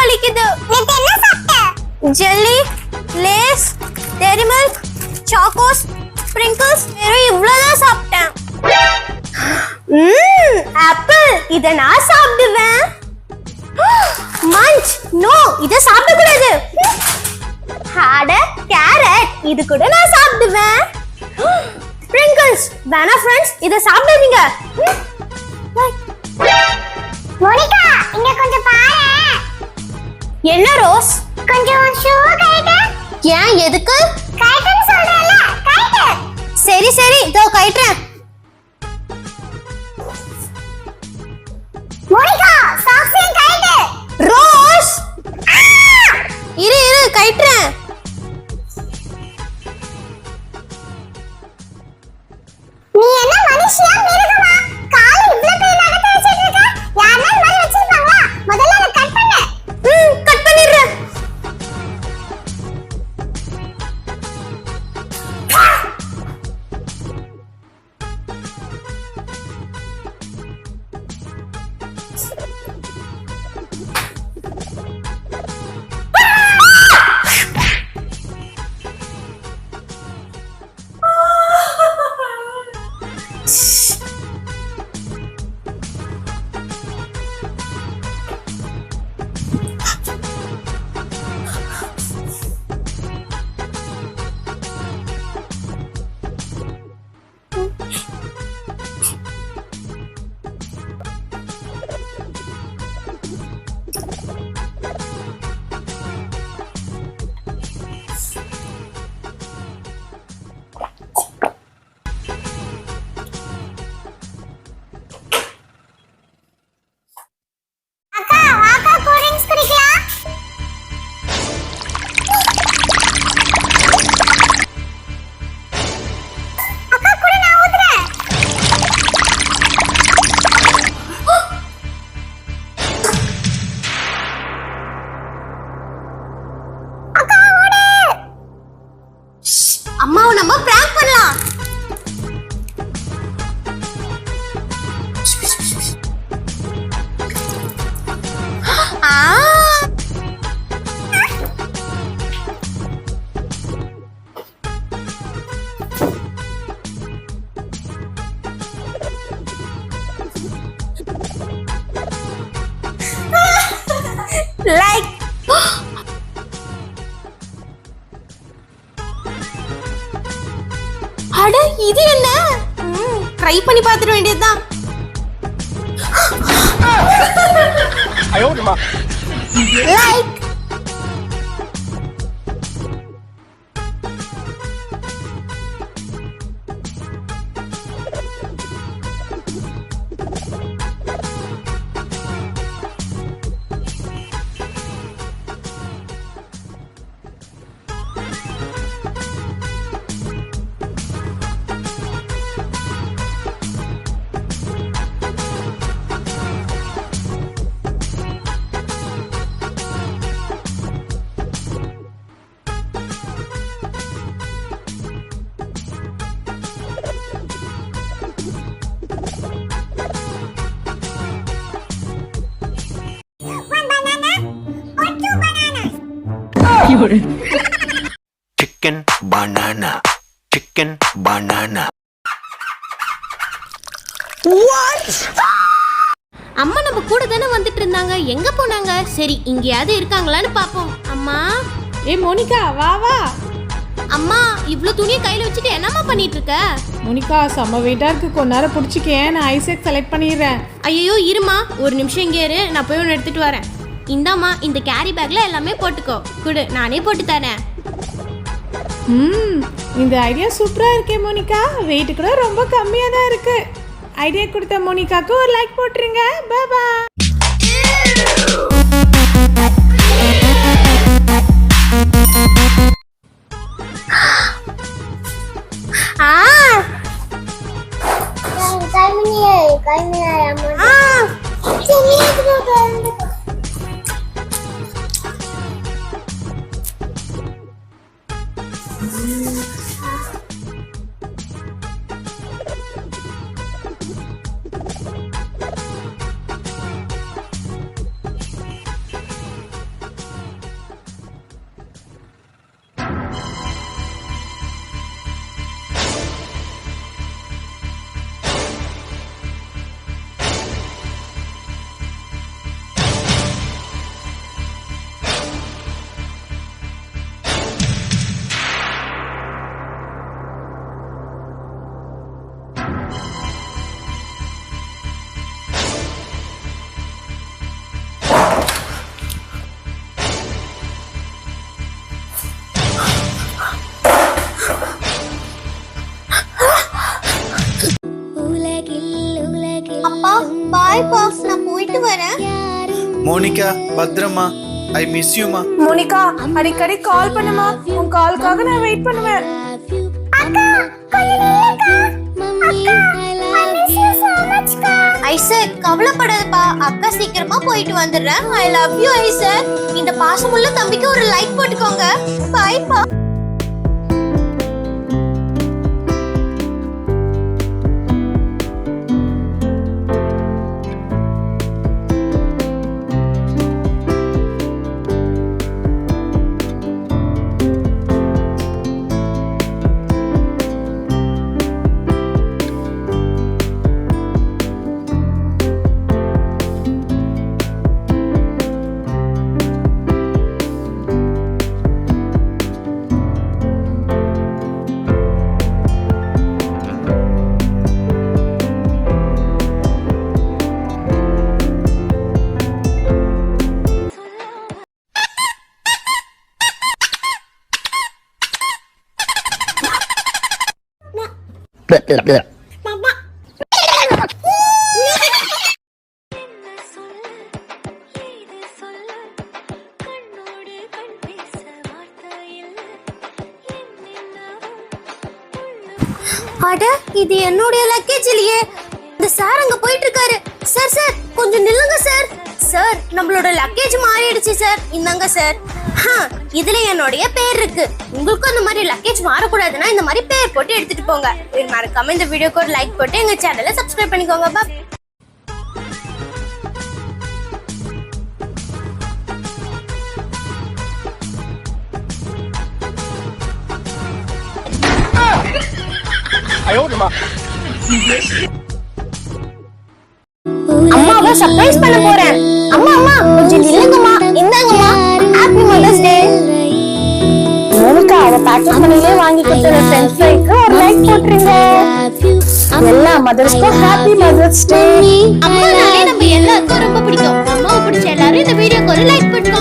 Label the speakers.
Speaker 1: வலிக்குது.
Speaker 2: நேத்து என்ன சாப்பிட்ட?
Speaker 1: Jelly, Lay's, Dairy Milk, Chocos, sprinkles வெறும் இவ்வளவுதான் சாப்பிட்டேன். ஆப்பிள் இத நான் சாப்பிடுவேன். மஞ்ச் நோ இத சாப்பிட கூடாது. அட கேரட் இது கூட நான் சாப்பிடுவேன். ஸ்ப்ரிங்கிள்ஸ் வேணா ஃப்ரெண்ட்ஸ் இத சாப்பிடாதீங்க.
Speaker 2: மோனிகா இங்க கொஞ்சம் பாரு.
Speaker 1: என்ன ரோஸ்?
Speaker 2: கொஞ்சம் ஷூ கைட்டு.
Speaker 1: ஏன் எதுக்கு?
Speaker 2: கைட்டுன்னு சொல்றேன்ல, கைட்டு.
Speaker 1: சரி சரி இதோ கயிற்றேன்.
Speaker 2: மோனிகா சாக்ஸையும் கைட்டு.
Speaker 1: ரோஸ் இரு இரு கயிற்றேன்.
Speaker 2: நீ என்ன மனுஷியா மிருகமா? காலை இவ்ளோ பெரிய நகத்தை வச்சிட்டு இருக்க. யாரா இந்த மாதிரி வச்சிருப்பாங்களா? முதல்ல அதை கட் பண்ணு.
Speaker 1: கட் பண்ணிடுறேன். அம்மாவை நம்ம பிராங்க் பண்ணலாம். லைக் அட இது என்ன? ட்ரை பண்ணி பார்த்துட வேண்டியதுதான். Like
Speaker 3: Chicken banana. Chicken banana.
Speaker 1: அம்மா நம்ம கூட தானே வந்துட்டு இருந்தாங்க. எங்க போனாங்க? சரி இங்கேயாவது இருக்காங்களான்னு பாப்போம். அம்மா
Speaker 4: மோனிகா வா வா.
Speaker 1: அம்மா இவ்ளோ துணியை கையில வச்சுட்டு என்னம்மா பண்ணிட்டு இருக்க?
Speaker 4: மோனிகா செம்ம வெயிட்டா இருக்கு, கொஞ்ச நேரம் பிடிச்சிக்கேன், நான் ஐசெக் செலக்ட் பண்ணிடுறேன்.
Speaker 1: ஐயோ இருமா ஒரு நிமிஷம் இங்கே இரு, நான் போய் ஒன்று எடுத்துட்டு வரேன். இந்தாம்மா இந்த கேரி பேக்ல எல்லாமே போட்டுக்கோ. குடு நானே போட்டு தரேன்.
Speaker 4: இந்த ஐடியா சூப்பரா இருக்கே மோனிகா. வெயிட் கூட ரொம்ப கம்மியா தான் இருக்கு. ஐடியா கொடுத்த மோனிகாக்கு ஒரு லைக் போட்டுருங்க. By by.
Speaker 1: பாய் பா, நான் போயிட்டு வரேன்.
Speaker 5: மோனிகா பத்ரமா, ஐ மிஸ் யூமா.
Speaker 4: மோனிகா அடிக்கடி கால் பண்ணுமா, உன் காலுக்காக நான் வெயிட் பண்ணுவேன்.
Speaker 2: அக்கா கொஞ்சம் நில்லுக்கா. அக்கா I miss you so much கா.
Speaker 1: ஐசக் கவலைப்படாதப்பா, அக்கா சீக்கிரமா போயிட்டு வந்துடுறேன். I love you Isaac. இந்த பாசமுள்ள தம்பிக்கு ஒரு லைக் போட்டுக்கோங்க. பாய் பா. அட, இது என்னுடைய லக்கேஜ் இல்லையே. இந்த சார் அங்க போயிட்டு இருக்காரு. சார் சார் கொஞ்சம் நில்லுங்க சார். சார் நம்மளோட லக்கேஜ் மாறிடுச்சு சார். இந்தாங்க சார். இதுல என்னுடைய பேர் இருக்கு. உங்களுக்கும் அந்த மாதிரி லக்கேஜ் மாறக்கூடாதுன்னா இந்த மாதிரி பேர் போட்டு எடுத்துட்டு போங்க. மறக்காம இந்த வீடியோக்கு ஒரு லைக் போட்டு எங்க சேனலை சப்ஸ்கிரைப் பண்ணிக்கோங்க. பாய்.
Speaker 2: அம்மாவை சர்ப்ரைஸ் பண்ண போறேன். அம்மா அம்மா கொஞ்சம் நில்லுங்கம்மா. இந்தாங்கம்மா, ஹாப்பி மதர்ஸ் டே.
Speaker 4: மோனிகா அவ பேக்கெட் மணிலே வாங்கி கொடுத்த ஃப்ரெண்ட்ஸ் ஃப்ரைக்கு ஒரு லைக் போட்டுருங்க. எல்லா மதர்ஸ்க்கும் ஹாப்பி மதர்ஸ் டே.
Speaker 1: அம்மானாலே நம்ம எல்லாருக்கும் ரொம்ப பிடிக்கும். அம்மாவை பிடிச்ச எல்லாரும் இந்த வீடியோக்கு ஒரு லைக் போட்டுக்கோங்க.